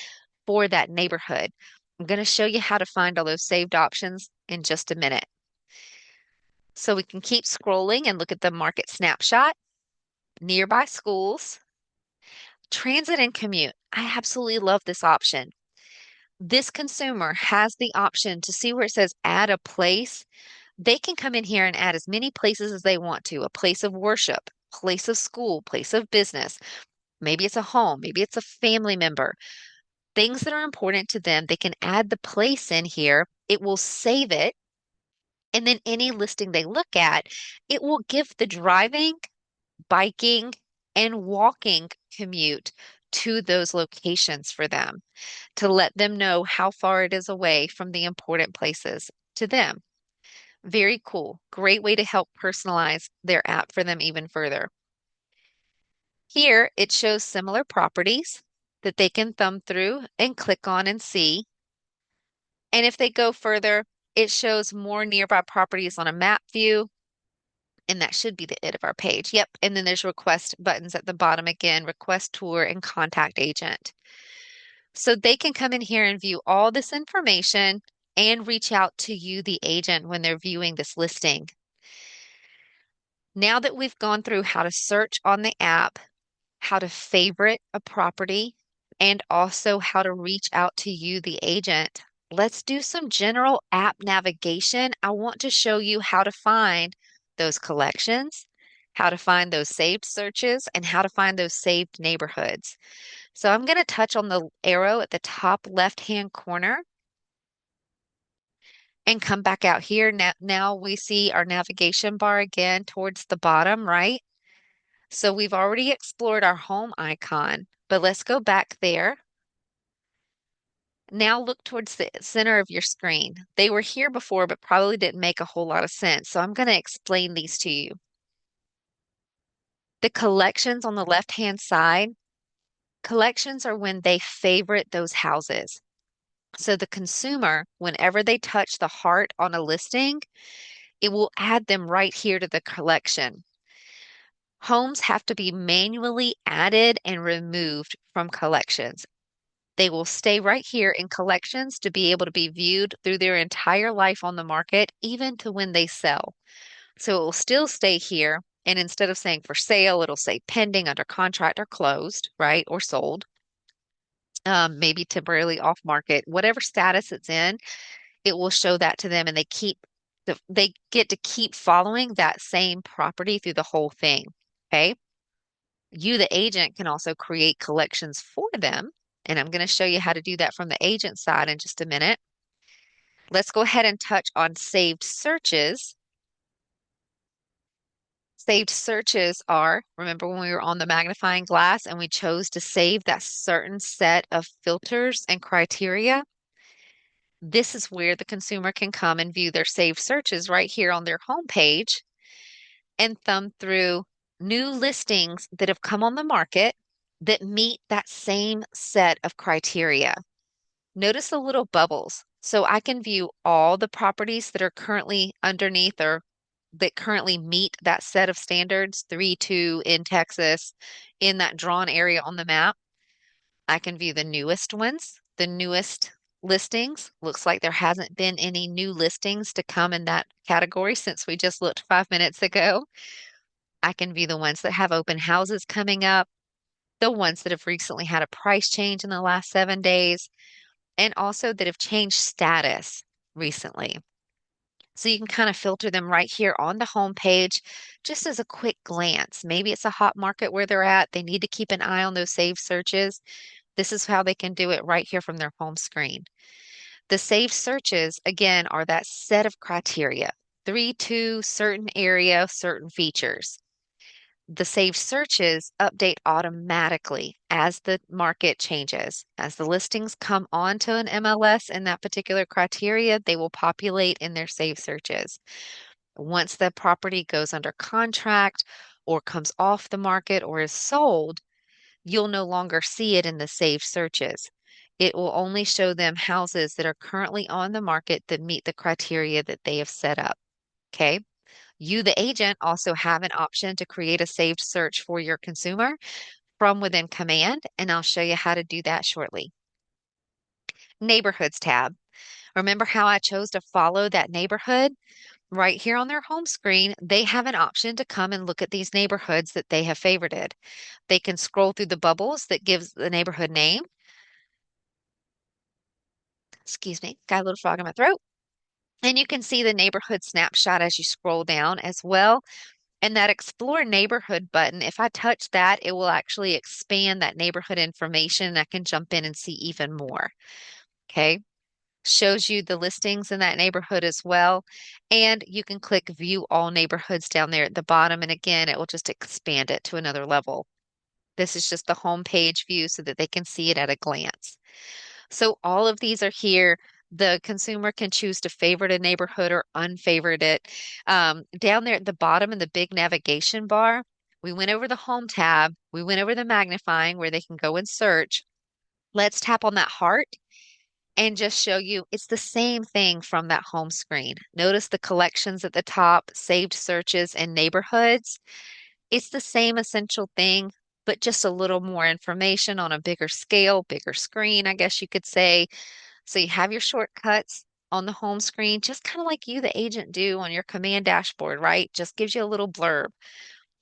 for that neighborhood. I'm going to show you how to find all those saved options in just a minute. So we can keep scrolling and look at the market snapshot, nearby schools, transit and commute. I absolutely love this option. This consumer has the option to see where it says add a place. They can come in here and add as many places as they want to, a place of worship, place of school, place of business. Maybe it's a home, maybe it's a family member. Things that are important to them, they can add the place in here. It will save it. And then any listing they look at, it will give the driving, biking, and walking commute to those locations for them to let them know how far it is away from the important places to them. Very cool. Great way to help personalize their app for them even further. Here, it shows similar properties that they can thumb through and click on and see. And if they go further, it shows more nearby properties on a map view. And that should be the it of our page. Yep. And then there's request buttons at the bottom again, request tour and contact agent. So they can come in here and view all this information and reach out to you, the agent, when they're viewing this listing. Now that we've gone through how to search on the app, how to favorite a property, and also how to reach out to you, the agent, let's do some general app navigation. I want to show you how to find those collections how to find those saved searches, and how to find those saved neighborhoods. So I'm going to touch on the arrow at the top left-hand corner and come back out here. Now we see our navigation bar again towards the bottom, right? So we've already explored our home icon, but let's go back there. Now look towards the center of your screen. They were here before, but probably didn't make a whole lot of sense. So I'm going to explain these to you. The collections on the left-hand side, collections are when they favorite those houses. So the consumer, whenever they touch the heart on a listing, it will add them right here to the collection. Homes have to be manually added and removed from collections. They will stay right here in collections to be able to be viewed through their entire life on the market, even to when they sell. So it will still stay here. And instead of saying for sale, it'll say pending, under contract, or closed, right? Or sold, maybe temporarily off market, whatever status it's in, it will show that to them and they get to keep following that same property through the whole thing. Okay. You, the agent, can also create collections for them. And I'm going to show you how to do that from the agent side in just a minute. Let's go ahead and touch on saved searches. Saved searches are, remember when we were on the magnifying glass and we chose to save that certain set of filters and criteria? This is where the consumer can come and view their saved searches right here on their homepage and thumb through new listings that have come on the market that meet that same set of criteria. Notice the little bubbles. So I can view all the properties that are currently underneath or that currently meet that set of standards, 3-2 in Texas, in that drawn area on the map. I can view the newest ones, the newest listings. Looks like there hasn't been any new listings to come in that category since we just looked 5 minutes ago. I can view the ones that have open houses coming up, the ones that have recently had a price change in the last 7 days, and also that have changed status recently. So you can kind of filter them right here on the home page just as a quick glance. Maybe it's a hot market where they're at. They need to keep an eye on those saved searches. This is how they can do it right here from their home screen. The saved searches, again, are that set of criteria, 3-2, certain area, certain features. The saved searches update automatically as the market changes. As the listings come onto an MLS in that particular criteria, they will populate in their saved searches. Once the property goes under contract or comes off the market or is sold, you'll no longer see it in the saved searches. It will only show them houses that are currently on the market that meet the criteria that they have set up. Okay. You, the agent, also have an option to create a saved search for your consumer from within Command, and I'll show you how to do that shortly. Neighborhoods tab. Remember how I chose to follow that neighborhood? Right here on their home screen, they have an option to come and look at these neighborhoods that they have favorited. They can scroll through the bubbles that gives the neighborhood name. Excuse me, got a little frog in my throat. And you can see the neighborhood snapshot as you scroll down as well. And that Explore Neighborhood button, if I touch that, it will actually expand that neighborhood information. I can jump in and see even more. Okay. Shows you the listings in that neighborhood as well. And you can click View All Neighborhoods down there at the bottom. And again, it will just expand it to another level. This is just the home page view so that they can see it at a glance. So all of these are here. The consumer can choose to favorite a neighborhood or unfavorite it. Down there at the bottom in the big navigation bar, we went over the home tab. We went over the magnifying where they can go and search. Let's tap on that heart and just show you it's the same thing from that home screen. Notice the collections at the top, saved searches and neighborhoods. It's the same essential thing, but just a little more information on a bigger scale, bigger screen, I guess you could say. So you have your shortcuts on the home screen, just kind of like you, the agent, do on your command dashboard, right? Just gives you a little blurb.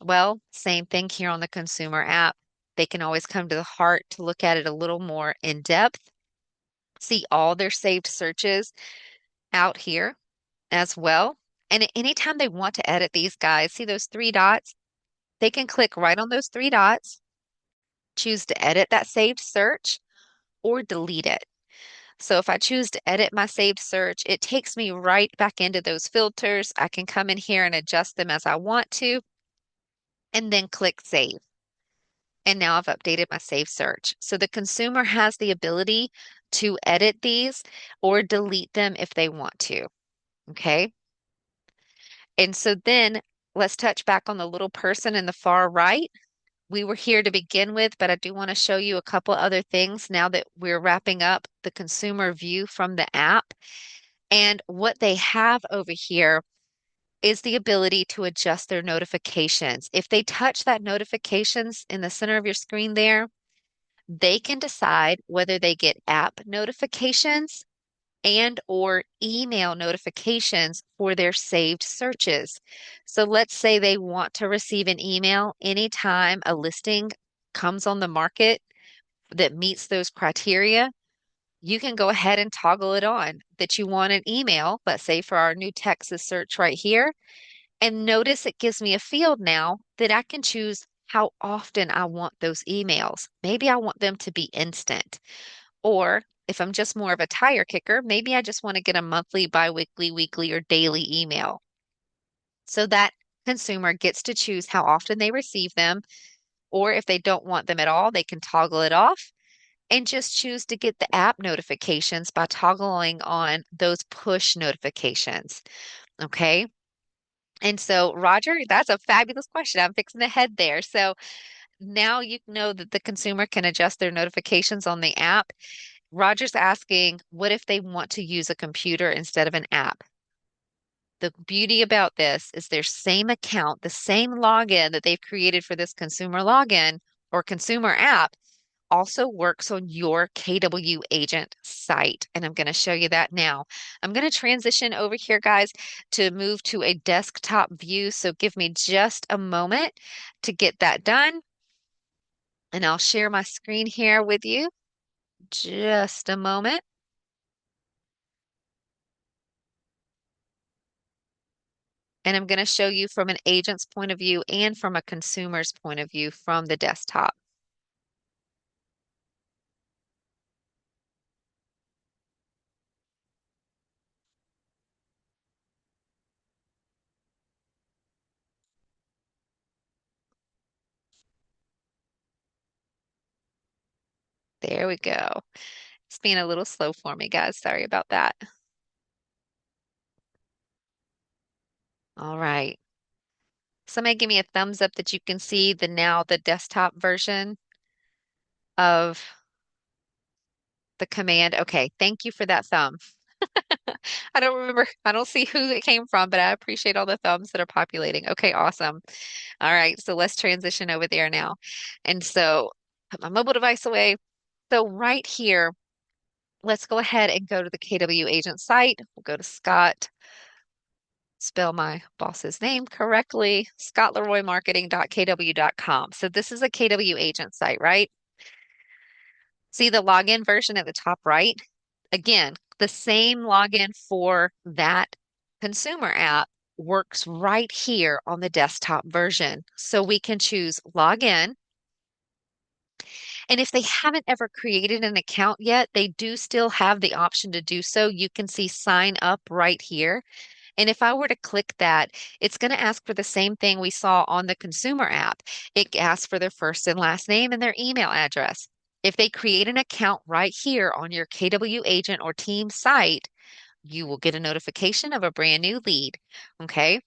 Well, same thing here on the consumer app. They can always come to the heart to look at it a little more in depth, see all their saved searches out here as well. And anytime they want to edit these guys, see those three dots? They can click right on those three dots, choose to edit that saved search or delete it. So if I choose to edit my saved search, it takes me right back into those filters. I can come in here and adjust them as I want to, and then click save. And now I've updated my saved search. So the consumer has the ability to edit these or delete them if they want to. Okay. And so then let's touch back on the little person in the far right. We were here to begin with, but I do want to show you a couple other things now that we're wrapping up the consumer view from the app. And what they have over here is the ability to adjust their notifications. If they touch that notifications in the center of your screen there, they can decide whether they get app notifications and or email notifications for their saved searches. So let's say they want to receive an email anytime a listing comes on the market that meets those criteria. You can go ahead and toggle it on that you want an email, let's say for our new Texas search right here. And notice it gives me a field now that I can choose how often I want those emails. Maybe I want them to be instant. Or if I'm just more of a tire kicker, maybe I just want to get a monthly, biweekly, weekly, or daily email. So that consumer gets to choose how often they receive them. Or if they don't want them at all, they can toggle it off and just choose to get the app notifications by toggling on those push notifications. Okay. And so, Roger, that's a fabulous question. I'm fixing the head there. So now you know that the consumer can adjust their notifications on the app. Roger's asking, what if they want to use a computer instead of an app? The beauty about this is their same account, the same login that they've created for this consumer login or consumer app also works on your KW agent site. And I'm going to show you that now. I'm going to transition over here, guys, to move to a desktop view. So give me just a moment to get that done. And I'll share my screen here with you. Just a moment. And I'm going to show you from an agent's point of view and from a consumer's point of view from the desktop. There we go. It's being a little slow for me, guys. Sorry about that. All right. Somebody give me a thumbs up that you can see the desktop version of the command. Okay, thank you for that thumb. I don't remember, I don't see who it came from, but I appreciate all the thumbs that are populating. Okay, awesome. All right, so let's transition over there now. And so put my mobile device away. So right here, let's go ahead and go to the KW agent site. We'll go to Scott, spell my boss's name correctly, scottleroymarketing.kw.com. So this is a KW agent site, right? See the login version at the top right? Again, the same login for that consumer app works right here on the desktop version. So we can choose login. And if they haven't ever created an account yet, they do still have the option to do so. You can see sign up right here. And if I were to click that, it's going to ask for the same thing we saw on the consumer app. It asks for their first and last name and their email address. If they create an account right here on your KW agent or team site, you will get a notification of a brand new lead. Okay.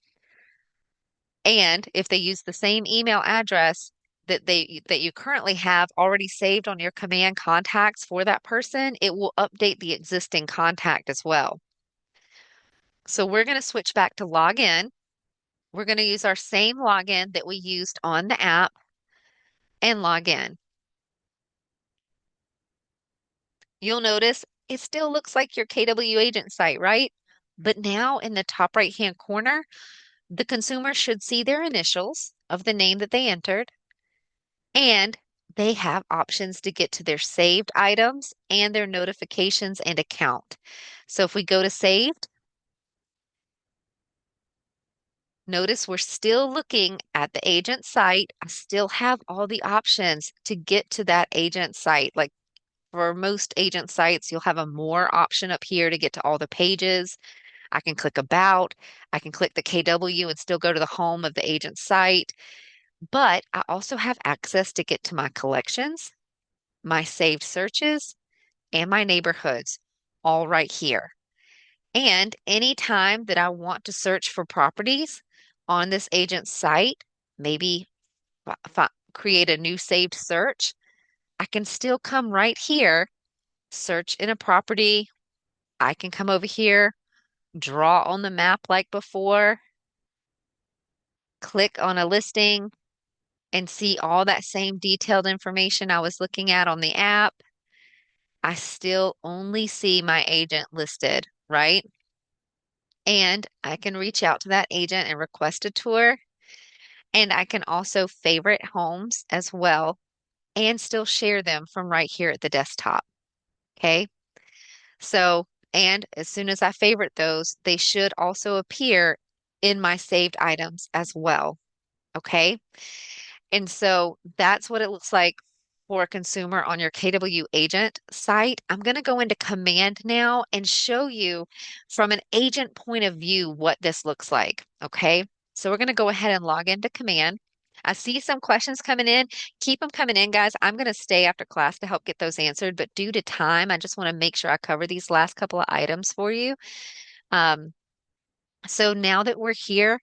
And if they use the same email address that you currently have already saved on your command contacts for that person, it will update the existing contact as well. So we're going to switch back to login. We're going to use our same login that we used on the app and log in. You'll notice it still looks like your KW agent site, right? But now in the top right-hand corner, the consumer should see their initials of the name that they entered, and they have options to get to their saved items and their notifications and account. So if we go to saved, Notice we're still looking at the agent site. I still have all the options to get to that agent site. Like for most agent sites, you'll have a more option up here to get to all the pages. I can click about, I can click the KW and still go to the home of the agent site. But I also have access to get to my collections, my saved searches, and my neighborhoods all right here. And anytime that I want to search for properties on this agent's site, maybe create a new saved search, I can still come right here, search in a property. I can come over here, draw on the map like before, click on a listing, and see all that same detailed information I was looking at on the app. I still only see my agent listed, right? And I can reach out to that agent and request a tour. And I can also favorite homes as well and still share them from right here at the desktop. Okay. So, and as soon as I favorite those, they should also appear in my saved items as well. Okay. And so that's what it looks like for a consumer on your KW agent site. I'm going to go into command now and show you from an agent point of view what this looks like. Okay. So we're going to go ahead and log into command. I see some questions coming in. Keep them coming in, guys. I'm going to stay after class to help get those answered, but due to time, I just want to make sure I cover these last couple of items for you. Um, so now that we're here,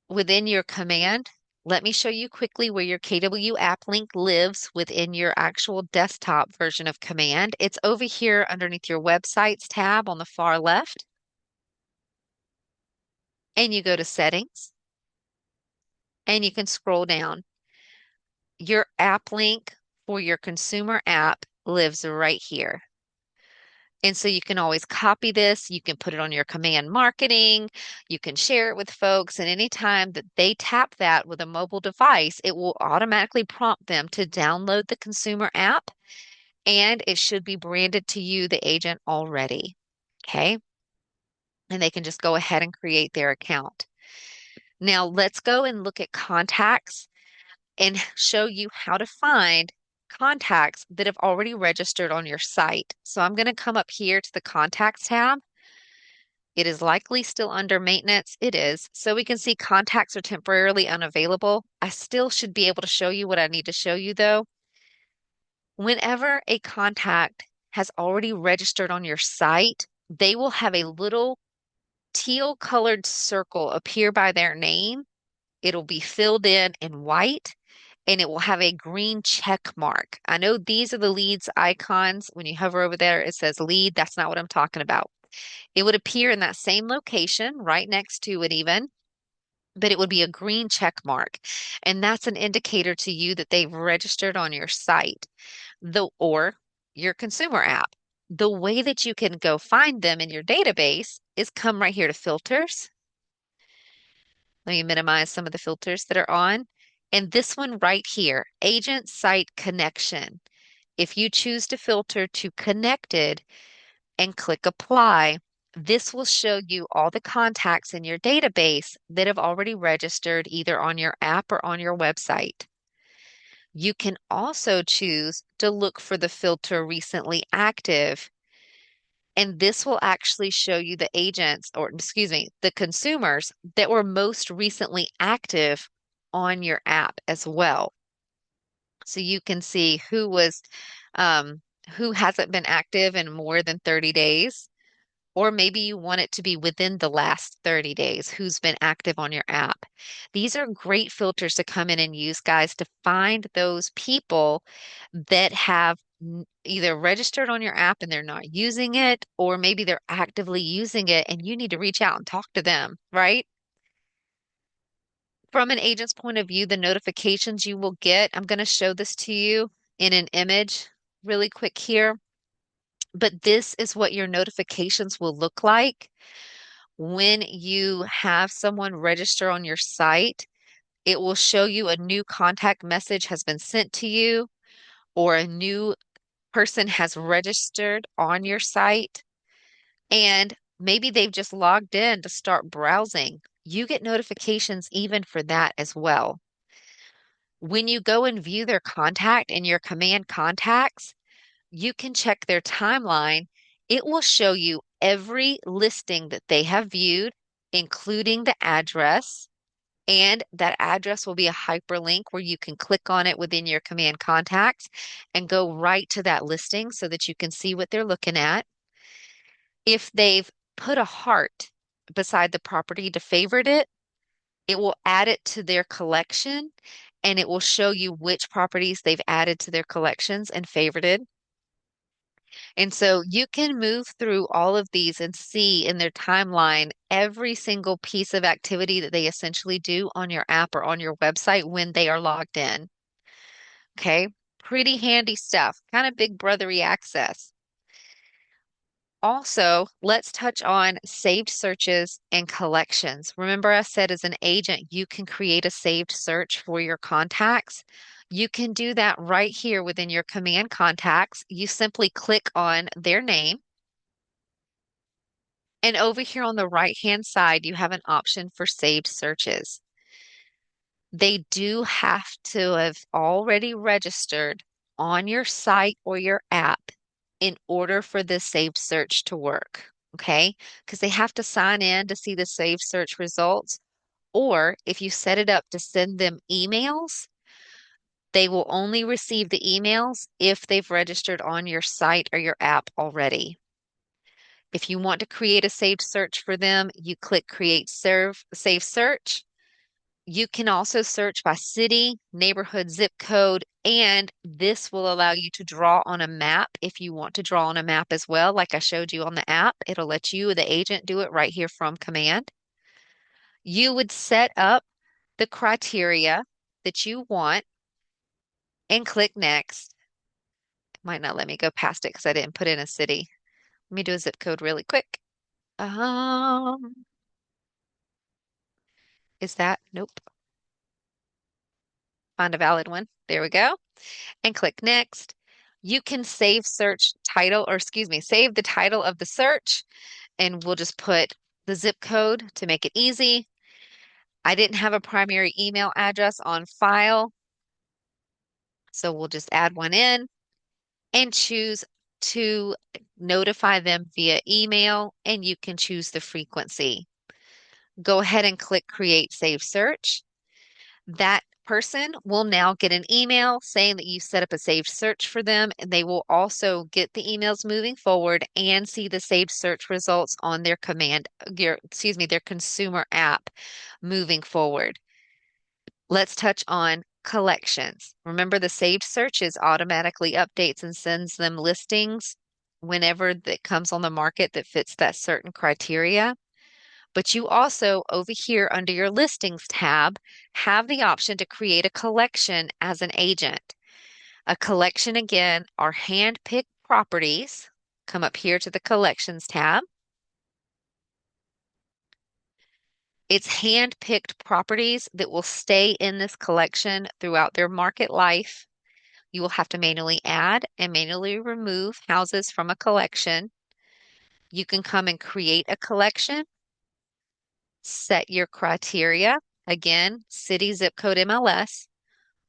within your command, let me show you quickly where your KW app link lives within your actual desktop version of command. It's over here underneath your websites tab on the far left. And you go to settings and you can scroll down. Your app link for your consumer app lives right here. And so you can always copy this. You can put it on your command marketing. You can share it with folks. And anytime that they tap that with a mobile device, it will automatically prompt them to download the consumer app. And it should be branded to you, the agent, already. Okay. And they can just go ahead and create their account. Now let's go and look at contacts and show you how to find contacts that have already registered on your site. So I'm going to come up here to the contacts tab. It is likely still under maintenance. It is. So we can see contacts are temporarily unavailable. I still should be able to show you what I need to show you though. Whenever a contact has already registered on your site, they will have a little teal colored circle appear by their name. It'll be filled in white and it will have a green check mark. I know these are the leads icons. When you hover over there, it says lead. That's not what I'm talking about. It would appear in that same location, right next to it even, but it would be a green check mark. And that's an indicator to you that they've registered on your site, or your consumer app. The way that you can go find them in your database is come right here to filters. Let me minimize some of the filters that are on. And this one right here, agent site connection. If you choose to filter to connected and click apply, this will show you all the contacts in your database that have already registered either on your app or on your website. You can also choose to look for the filter recently active, and this will actually show you the agents, or excuse me, the consumers that were most recently active on your app as well. So you can see um, who hasn't been active in more than 30 days. Or maybe you want it to be within the last 30 days, who's been active on your app. These are great filters to come in and use, guys, to find those people that have either registered on your app and they're not using it, or maybe they're actively using it and you need to reach out and talk to them, right? From an agent's point of view, the notifications you will get, I'm going to show this to you in an image really quick here. But this is what your notifications will look like when you have someone register on your site. It will show you a new contact message has been sent to you, or a new person has registered on your site, and maybe they've just logged in to start browsing. you get notifications even for that as well. When you go and view their contact in your command contacts, you can check their timeline. It will show you every listing that they have viewed, including the address. And that address will be a hyperlink where you can click on it within your command contacts and go right to that listing so that you can see what they're looking at. If they've put a heart beside the property to favorite it will add it to their collection and it will show you which properties they've added to their collections and favorited. And so you can move through all of these and see in their timeline every single piece of activity that they essentially do on your app or on your website when they are logged in. Okay, pretty handy stuff, kind of big brothery access. Also, let's touch on saved searches and collections. Remember, I said as an agent, you can create a saved search for your contacts. You can do that right here within your command contacts. You simply click on their name. And over here on the right-hand side, you have an option for saved searches. They do have to have already registered on your site or your app in order for this saved search to work. Okay? Because they have to sign in to see the saved search results. Or if you set it up to send them emails, they will only receive the emails if they've registered on your site or your app already. If you want to create a saved search for them, you click Create Save Search. You can also search by city, neighborhood, zip code, and this will allow you to draw on a map if you want to draw on a map as well, like I showed you on the app. It'll let you, the agent, do it right here from command. You would set up the criteria that you want and click Next. It might not let me go past it because I didn't put in a city. Let me do a zip code really quick. Um, is that? Nope. Find a valid one. There we go. And click Next. You can save search title, or excuse me, save the title of the search, and we'll just put the zip code to make it easy. I didn't have a primary email address on file, so we'll just add one in and choose to notify them via email, and you can choose the frequency. Go ahead and click Create Save Search. That person will now get an email saying that you set up a saved search for them, and they will also get the emails moving forward and see the saved search results on their their consumer app moving forward. Let's touch on collections. Remember, the saved searches automatically updates and sends them listings whenever that comes on the market that fits that certain criteria. But you also, over here under your listings tab, have the option to create a collection as an agent. A collection, again, are hand-picked properties. Come up here to the collections tab. It's hand-picked properties that will stay in this collection throughout their market life. You will have to manually add and manually remove houses from a collection. You can come and create a collection, set your criteria, again, city, zip code, MLS,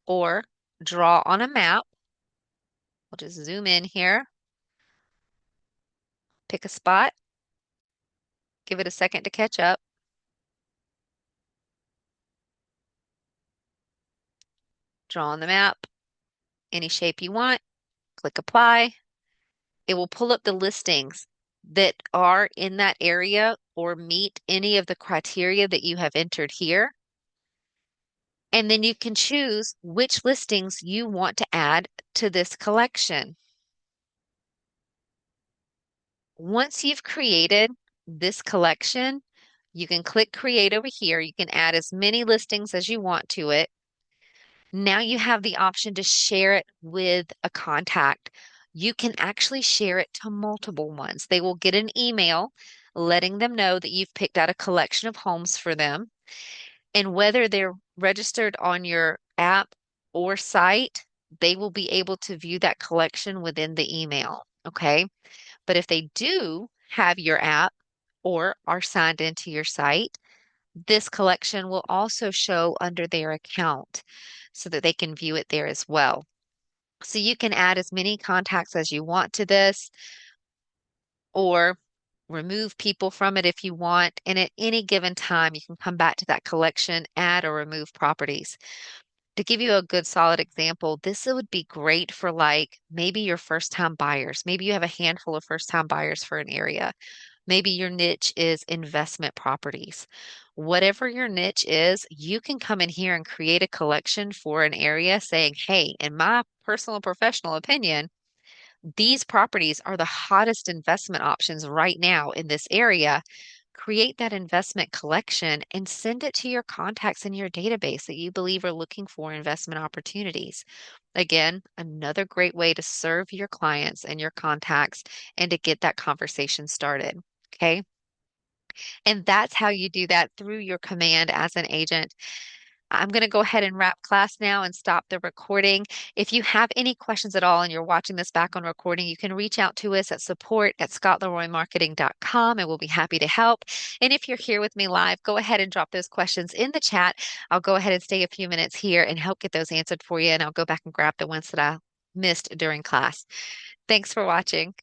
or draw on a map. We'll just zoom in here, pick a spot, give it a second to catch up. Draw on the map, any shape you want, click apply. It will pull up the listings that are in that area or meet any of the criteria that you have entered here. And then you can choose which listings you want to add to this collection. Once you've created this collection, you can click create over here. You can add as many listings as you want to it. Now you have the option to share it with a contact. You can actually share it to multiple ones. They will get an email letting them know that you've picked out a collection of homes for them. And whether they're registered on your app or site, they will be able to view that collection within the email. Okay. But if they do have your app or are signed into your site, This collection will also show under their account so that they can view it there as well. So you can add as many contacts as you want to this or remove people from it if you want. And at any given time, you can come back to that collection, add or remove properties. To give you a good solid example, this would be great for like maybe your first time buyers. Maybe you have a handful of first time buyers for an area. Maybe your niche is investment properties. Whatever your niche is, you can come in here and create a collection for an area saying, hey, in my personal and professional opinion, these properties are the hottest investment options right now in this area. Create that investment collection and send it to your contacts in your database that you believe are looking for investment opportunities. Again, another great way to serve your clients and your contacts and to get that conversation started. Okay. And that's how you do that through your command as an agent. I'm going to go ahead and wrap class now and stop the recording. If you have any questions at all and you're watching this back on recording, you can reach out to us at support@scottleroymarketing.com and we'll be happy to help. And if you're here with me live, go ahead and drop those questions in the chat. I'll go ahead and stay a few minutes here and help get those answered for you. And I'll go back and grab the ones that I missed during class. Thanks for watching.